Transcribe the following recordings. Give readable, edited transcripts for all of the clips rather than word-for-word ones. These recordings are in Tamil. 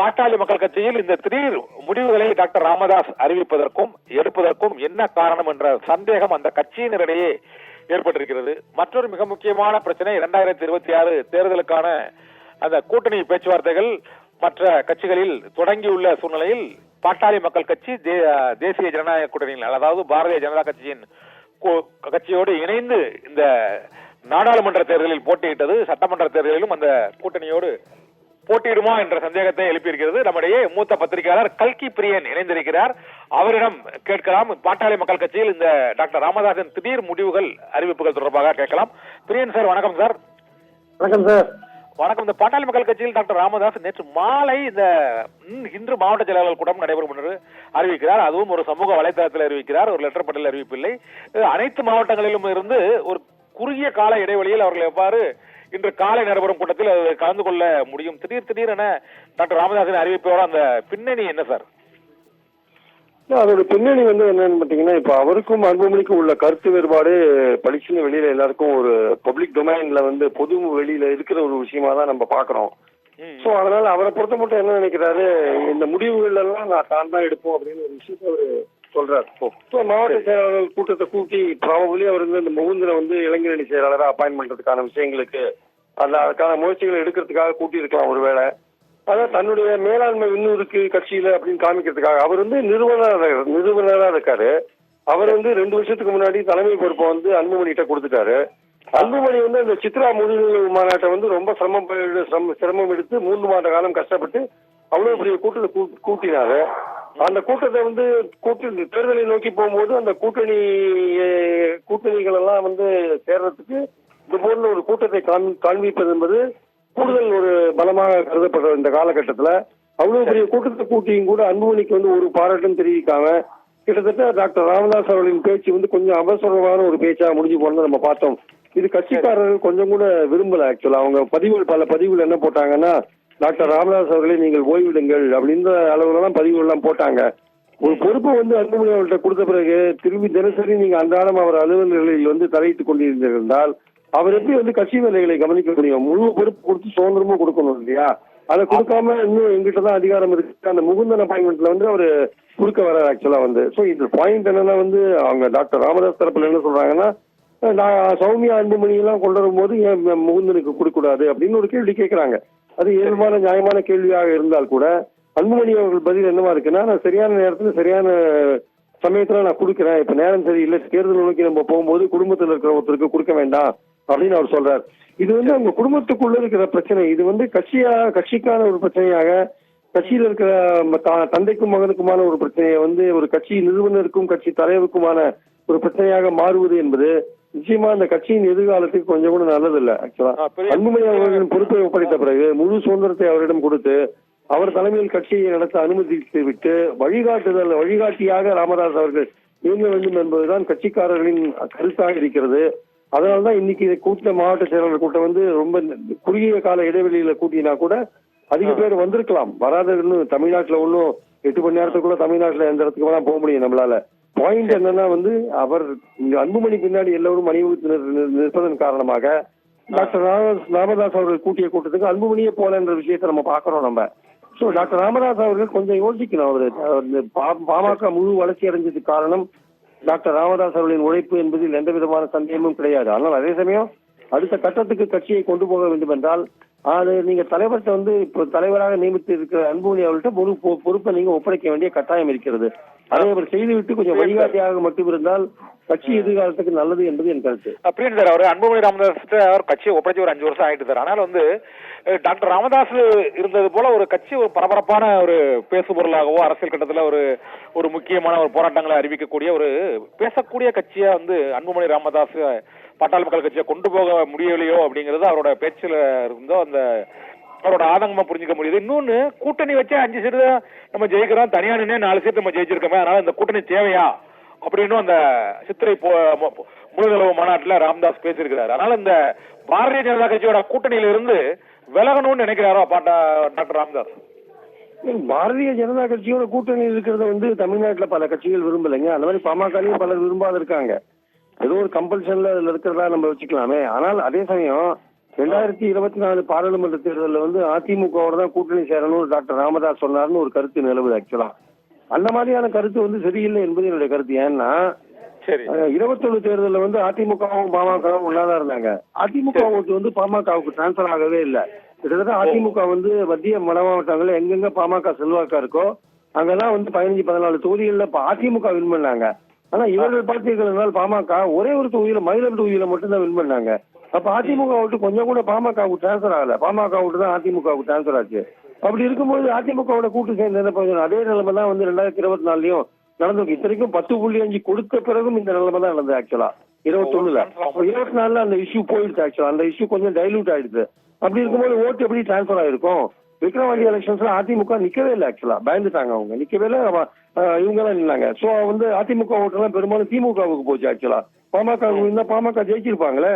பாட்டாளி மக்கள் கட்சியில் இந்த திடீர் முடிவுகளை டாக்டர் ராமதாஸ் அறிவிப்பதற்கும் எடுப்பதற்கும் என்ன காரணம் என்ற சந்தேகம் அந்த கட்சியினரிடையே ஏற்பட்டிருக்கிறது. மற்றொரு மிக முக்கியமான பிரச்சனை 2026 தேர்தலுக்கான அந்த கூட்டணி பேச்சுவார்த்தைகள் மற்ற கட்சிகளில் தொடங்கியுள்ள சூழ்நிலையில் பாட்டாளி மக்கள் கட்சி தேசிய ஜனநாயக கூட்டணியில், அதாவது பாரதிய ஜனதா கட்சியின் கட்சியோடு இணைந்து இந்த நாடாளுமன்ற தேர்தலில் போட்டியிட்டது. சட்டமன்ற தேர்தலிலும் அந்த கூட்டணியோடு போட்டியிடுமா என்ற சந்தேகத்தை எழுப்பியிருக்கிறது. நம்முடைய மூத்த பத்திரிகையாளர் கல்கி பிரியன் இணைந்திருக்கிறார். அவரிடம் கேட்கலாம். பாட்டாளி மக்கள் கட்சியில் இந்த டாக்டர் ராமதாஸின் திடீர் முடிவுகள் அறிவிப்புகள் தொடர்பாக கேட்கலாம். பிரியன் சார், வணக்கம் சார். வணக்கம் சார். வணக்கம். இந்த பாட்டாளி மக்கள் கட்சியில் டாக்டர் ராமதாஸ் நேற்று மாலை இந்த இன்று மாவட்ட செயலாளர்கள் கூட்டம் நடைபெறும் என்று அறிவிக்கிறார். அதுவும் ஒரு சமூக வலைதளத்தில் அறிவிக்கிறார், ஒரு லெட்டர் பட்டியல் அறிவிப்பில்லை. அனைத்து மாவட்டங்களிலும் இருந்து ஒரு குறுகிய கால இடைவெளியில் அவர்கள் எவ்வாறு இன்று காலை நடைபெறும் கூட்டத்தில் கலந்து கொள்ள முடியும்? திடீரென டாக்டர் ராமதாஸின் அறிவிப்போட அந்த பின்னணி என்ன சார்? அதோட பின்னணி என்னன்னு பாத்தீங்கன்னா, இப்ப அவருக்கும் அன்புமணிக்கும் உள்ள கருத்து வேறுபாடு பளிச்சுன்னு வெளியில எல்லாருக்கும் ஒரு பப்ளிக் டொமைன்ல பொது வெளியில இருக்கிற ஒரு விஷயமா தான் நம்ம பாக்குறோம். சோ அதனால அவரை பொறுத்த மட்டும் என்ன நினைக்கிறாரு, இந்த முடிவுகள் எல்லாம் நான் தான் தான் எடுப்போம் அப்படின்னு ஒரு விஷயத்த அவரு சொல்றாரு. மாவட்ட செயலாளர்கள் கூட்டத்தை கூட்டி ப்ராபபிலி அவர் இந்த முகுந்தனை இளைஞரணி செயலாளராக அப்பாயின் பண்றதுக்கான விஷயங்களுக்கு அதுக்கான முயற்சிகளை எடுக்கிறதுக்காக கூட்டி இருக்கலாம் ஒருவேளை. அதான் தன்னுடைய மேலாண்மை இன்னும் இருக்கு கட்சியில அப்படின்னு காமிக்கிறதுக்காக. அவர் நிறுவனரா இருக்காரு. அவர் 2 வருஷத்துக்கு முன்னாடி தலைமை பொறுப்பை அன்புமணிகிட்ட கொடுத்துட்டாரு. அன்புமணி அந்த சித்ரா முடிவு மாநாட்டை ரொம்ப சிரமம் எடுத்து 3 மாத காலம் கஷ்டப்பட்டு அவ்வளவு பெரிய கூட்டத்தை கூட்டினாரு. அந்த கூட்டத்தை தேர்தலை நோக்கி போகும்போது அந்த கூட்டணிகள் எல்லாம் சேர்றதுக்கு இது போன்ற ஒரு கூட்டத்தை காண்பிப்பது என்பது கூடுதல் ஒரு பலமாக கருதப்படுற இந்த காலகட்டத்துல அவ்வளவு பெரிய கூட்டத்தை கூட்டியும் கூட அன்புமணிக்கு ஒரு பாராட்டும் தெரிவிக்காம கிட்டத்தட்ட டாக்டர் ராமதாஸ் அவர்களின் பேச்சு கொஞ்சம் அவசரமான ஒரு பேச்சா முடிஞ்சு போனதை நம்ம பார்த்தோம். இது கட்சிக்காரர்கள் கொஞ்சம் கூட விரும்பல. ஆக்சுவலா அவங்க பல பதிவுகள் என்ன போட்டாங்கன்னா, டாக்டர் ராமதாஸ் அவர்களை நீங்கள் ஓய்விடுங்கள் அப்படின்ற அளவுல தான் பதிவுகள் எல்லாம் போட்டாங்க. ஒரு பொறுப்பை அன்புமணி அவர்கிட்ட கொடுத்த பிறகு திரும்பி தினசரி நீங்க அன்றாடம் அவர் அலுவலர்களில் தலையிட்டுக் கொண்டிருந்தால் அவர் எப்படி கட்சி வேலைகளை கவனிக்க முடியும்? முழு பொறுப்பு கொடுத்து சுதந்திரமும் கொடுக்கணும் இல்லையா? அதை கொடுக்காம இன்னும் எங்கிட்ட தான் அதிகாரம் இருக்கு. அந்த முகுந்தன் அப்பாயின்மெண்ட்ல அவரு கொடுக்க வர ஆக்சுவலா சோ இந்த பாயிண்ட் என்னன்னா அவங்க டாக்டர் ராமதாஸ் தரப்புல என்ன சொல்றாங்கன்னா, சௌமியா அன்புமணி எல்லாம் கொண்டு வரும்போது ஏன் முகுந்தனுக்கு கொடுக்கூடாது அப்படின்னு ஒரு கேள்வி கேட்கிறாங்க. அது இயல்பான நியாயமான கேள்வியாக இருந்தால் கூட அன்புமணி அவர்கள் பதில் என்னவா இருக்குன்னா, நான் சரியான நேரத்துல சரியான சமயத்துல நான் கொடுக்குறேன், இப்ப நேரம் சரியில்லை, தேர்தல் நோக்கி நம்ம போகும்போது குடும்பத்தில் இருக்கிற ஒருத்தருக்கு கொடுக்க வேண்டாம் அப்படின்னு அவர் சொல்றாரு. இது அவங்க குடும்பத்துக்குள்ள இருக்கிற பிரச்சனை. இது கட்சிக்கான ஒரு பிரச்சனையாக, கட்சியில் இருக்கிற தந்தைக்கும் மகனுக்குமான ஒரு பிரச்சனையை ஒரு கட்சி நிறுவனருக்கும் கட்சி தலைவருக்குமான ஒரு பிரச்சனையாக மாறுவது என்பது நிச்சயமா அந்த கட்சியின் எதிர்காலத்துக்கு கொஞ்சம் கூட நல்லது இல்ல. ஆக்சுவலா அன்புமணி அவர்களின் பொறுப்பை ஒப்படைத்த பிறகு முழு சுதந்திரத்தை அவரிடம் கொடுத்து அவர் தலைமையில் கட்சியை நடத்த அனுமதித்து விட்டு வழிகாட்டியாக ராமதாஸ் அவர்கள் இயங்க வேண்டும் என்பதுதான் கட்சிக்காரர்களின் கருத்தாக இருக்கிறது. அதனால்தான் இன்னைக்கு கூட்ட மாவட்ட செயலாளர் கூட்டம் ரொம்ப குறுகிய கால இடைவெளியில கூட்டினா கூட அதிக பேர் வந்திருக்கலாம். வராத தமிழ்நாட்டுல 8 மணி நேரத்துக்குள்ள தமிழ்நாட்டுல எந்த இடத்துக்கு வேணா போக முடியும் நம்மளால. பாயிண்ட் என்னன்னா அவர் அன்புமணி பின்னாடி எல்லோரும் அணிவகுத்து நிற்பதன் காரணமாக டாக்டர் ராமதாஸ் அவர்கள் கூட்டிய கூட்டத்துக்கு அன்புமணியே போல என்ற விஷயத்த நம்ம பாக்குறோம் நம்ம. சோ டாக்டர் ராமதாஸ் அவர்கள் கொஞ்சம் யோசிக்கணும். அவரு பாமக முழு வளர்ச்சி அடைஞ்சதுக்கு காரணம் டாக்டர் ராமதாஸ் அவர்களின் உழைப்பு என்பதில் எந்த விதமான சந்தேகமும் கிடையாது. ஆனால் அதே சமயம் அடுத்த கட்டத்துக்கு கட்சியை கொண்டு போக வேண்டும் என்றால் அது நீங்க தலைவர்கிட்ட இப்போ தலைவராக நியமித்து இருக்கிற அன்புமணி அவர்கள்ட்ட முழு பொறுப்பை நீங்க ஒப்படைக்க வேண்டிய கட்டாயம் இருக்கிறது. அதை அவர் செய்துவிட்டு கொஞ்சம் வழிகாட்டியாக மட்டும் இருந்தால் கட்சி எதிர்காலத்துக்கு நல்லது என்பது என் கருத்து. அப்படின்னு சார், அவர் அன்புமணி ராமதாஸ் அவர் கட்சியை ஒப்படைச்சு ஒரு 5 வருஷம் ஆயிட்டு சார். ஆனால் டாக்டர் ராமதாஸ் இருந்தது போல ஒரு கட்சி ஒரு பரபரப்பான ஒரு பேசு பொருளாகவோ அரசியல் கட்டத்துல ஒரு முக்கியமான ஒரு போராட்டங்களை அறிவிக்கக்கூடிய ஒரு பேசக்கூடிய கட்சியா அன்புமணி ராமதாஸ் பாட்டாளி மக்கள் கட்சியை கொண்டு போக முடியலையோ அப்படிங்கிறது அவரோட பேச்சுல இருந்தோ அந்த அவரோட ஆதங்கமா புரிஞ்சுக்க முடியுது. இன்னொன்னு, கூட்டணி வச்சே 5 சீட்டு நம்ம ஜெயிக்கிறோம், தனியா நின்று 4 சீட்டு நம்ம ஜெயிச்சிருக்கோமே, அதனால இந்த கூட்டணி தேவையா அப்படின்னு அந்த சித்திரை முழுதளவு மாநாட்டுல ராமதாஸ் பேசியிருக்கிறார். அதனால இந்த பாரதிய ஜனதா கட்சியோட கூட்டணியில இருந்து விலகணும்னு நினைக்கிறாரோ டாக்டர் ராமதாஸ்? பாரதிய ஜனதா கட்சியோட கூட்டணி இருக்கிறத தமிழ்நாட்டுல பல கட்சிகள் விரும்பலைங்க. அந்த மாதிரி பாமகலையும் பலர் விரும்பாத இருக்காங்க. ஏதோ ஒரு கம்பல்ஷன்ல அதுல இருக்கிறதா நம்ம வச்சுக்கலாமே. ஆனால் அதே சமயம் 2024 பாராளுமன்ற தேர்தலில் வந்து அதிமுகவோட தான் கூட்டணி சேரணும்னு டாக்டர் ராமதாஸ் சொன்னார்னு ஒரு கருத்து நிலவுது. ஆக்சுவலா அந்த மாதிரியான கருத்து வந்து சரியில்லை என்பது என்னுடைய கருத்து. ஏன்னா சரி 21 தேர்தலில் வந்து அதிமுகவும் பாமகவும் ஒன்னாதான் இருந்தாங்க. அதிமுக ஓட்டு வந்து பாமகவுக்கு டிரான்ஸ்பர் ஆகவே இல்லை. கிட்டத்தட்ட அதிமுக வந்து மத்திய மாவட்டங்கள்ல எங்கெங்க பாமக செல்வாக்கா இருக்கோ அங்கெல்லாம் வந்து 15-14 தொகுதிகள்ல அதிமுக வின் பண்ணாங்க. ஆனா இவர்கள் பார்த்தீர்கள் பாமக ஒரே ஒரு தொகுதியில மயிலம் தொகுதியில மட்டும்தான் வின் பண்ணாங்க. அப்ப அதிமுக ஓட்டு கொஞ்சம் கூட பாமகவுக்கு டிரான்ஸ்பர் ஆகல. பாமக ஓட்டு தான் அதிமுகவுக்கு டிரான்ஸ்பர் ஆச்சு. அப்படி இருக்கும்போது அதிமுகவோட கூட்டு சேர்ந்து என்ன பிரயோஜனம்? அதே நிலைமை தான் வந்து 2024லயும் நடந்திருக்கு. இத்தனைக்கும் 10.5 கொடுத்த பிறகும் இந்த நிலைமை தான் நடந்தது. ஆக்சுவலா 21ல 24ல அந்த இஷ்யூ போயிடுச்சு. ஆக்சுவலா அந்த இஷ்யூ கொஞ்சம் டைலூட் ஆயிடுச்சு. அப்படி இருக்கும்போது ஓட்டு எப்படி டிரான்ஸ்பர் ஆயிருக்கும்? விக்ரவாண்டி எலெக்ஷன்ஸ்ல அதிமுக நிக்கவே இல்லை. ஆக்சுவலா பயந்துட்டாங்க, அவங்க நிக்கவே இல்லை, இவங்க எல்லாம் நின்னாங்க. சோ வந்து அதிமுக ஓட்டெல்லாம் பெரும்பாலும் திமுகவுக்கு போச்சு. ஆக்சுவலா பாமக இருந்தா பாமக ஜெயிச்சிருப்பாங்களே.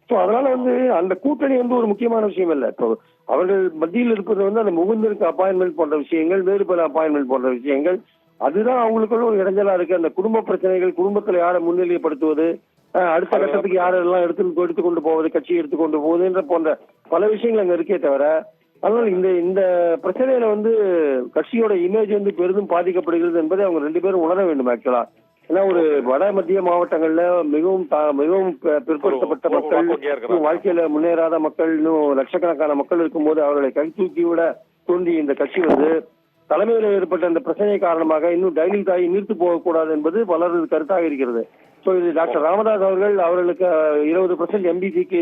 சோ அதனால வந்து அந்த கூட்டணி வந்து ஒரு முக்கியமான விஷயம் இல்லை. இப்போ அவர்கள் மத்தியில் இருப்பது வந்து அந்த முகுந்தருக்கு அப்பாயின்மெண்ட் போன்ற விஷயங்கள், வேறு பல அப்பாயின்மெண்ட் போன்ற விஷயங்கள், அதுதான் அவங்களுக்குள்ள ஒரு இடைஞ்சலா இருக்கு. அந்த குடும்ப பிரச்சனைகள், குடும்பத்துல யாரை முன்னிலைப்படுத்துவது, அடுத்த கட்டத்துக்கு யாரெல்லாம் எடுத்துக்கொண்டு போவது, கட்சியை எடுத்துக்கொண்டு போவதுன்ற போன்ற பல விஷயங்கள் அங்க இருக்கே தவிர, அதனால இந்த பிரச்சனையில வந்து கட்சியோட இமேஜ் வந்து பெரிதும் பாதிக்கப்படுகிறது என்பதை அவங்க 2 பேரும் உணர வேண்டும். ஆக்சுவலா ஏன்னா ஒரு வட மத்திய மாவட்டங்கள்ல மிகவும் பிற்படுத்தப்பட்ட மக்கள், வாழ்க்கையில முன்னேறாத மக்கள், இன்னும் லட்சக்கணக்கான மக்கள் இருக்கும்போது அவர்களை கை தூக்கி விட தோண்டி இந்த கட்சி வந்து தலைமையில் ஏற்பட்ட அந்த பிரச்சனை காரணமாக இன்னும் டைலிட் ஆகி நீர்த்து போகக்கூடாது என்பது பலரது கருத்தாக இருக்கிறது. ஸோ இது டாக்டர் ராமதாஸ் அவர்களுக்கு 20% எம்பிசிக்கு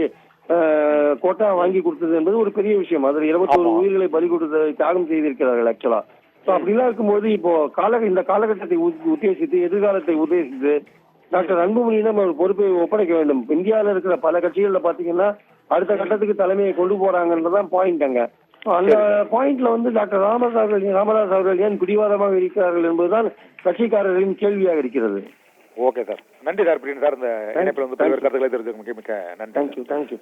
கோட்டா வாங்கி கொடுத்தது என்பது ஒரு பெரிய விஷயம். அதில் 21 உயிர்களை பலி கொடுத்து தியாகம் செய்திருக்கிறார்கள். ஆக்சுவலா ஸோ அப்படிலாம் இருக்கும்போது இப்போ இந்த காலகட்டத்தை உத்தேசித்து, எதிர்காலத்தை உத்தேசித்து டாக்டர் அன்புமணியிடம் ஒரு பொறுப்பை ஒப்படைக்க வேண்டும். இந்தியாவில் இருக்கிற பல கட்சிகள்ல பாத்தீங்கன்னா அடுத்த கட்டத்துக்கு தலைமையை கொண்டு போறாங்கன்றதான் பாயிண்ட். அங்க அந்த பாயிண்ட்ல வந்து டாக்டர் ராமதாஸ் அவர்கள் ஏன் பிடிவாதமாக இருக்கிறார்கள் என்பதுதான் கட்சிக்காரர்களின் கேள்வியாக இருக்கிறது. ஓகே சார், நன்றி சார். சார் இந்த இணைப்பில் வந்து பல்வேறு கருத்துக்களை தெரிஞ்சுக்க மிக்க நன்றி. தேங்க்யூ.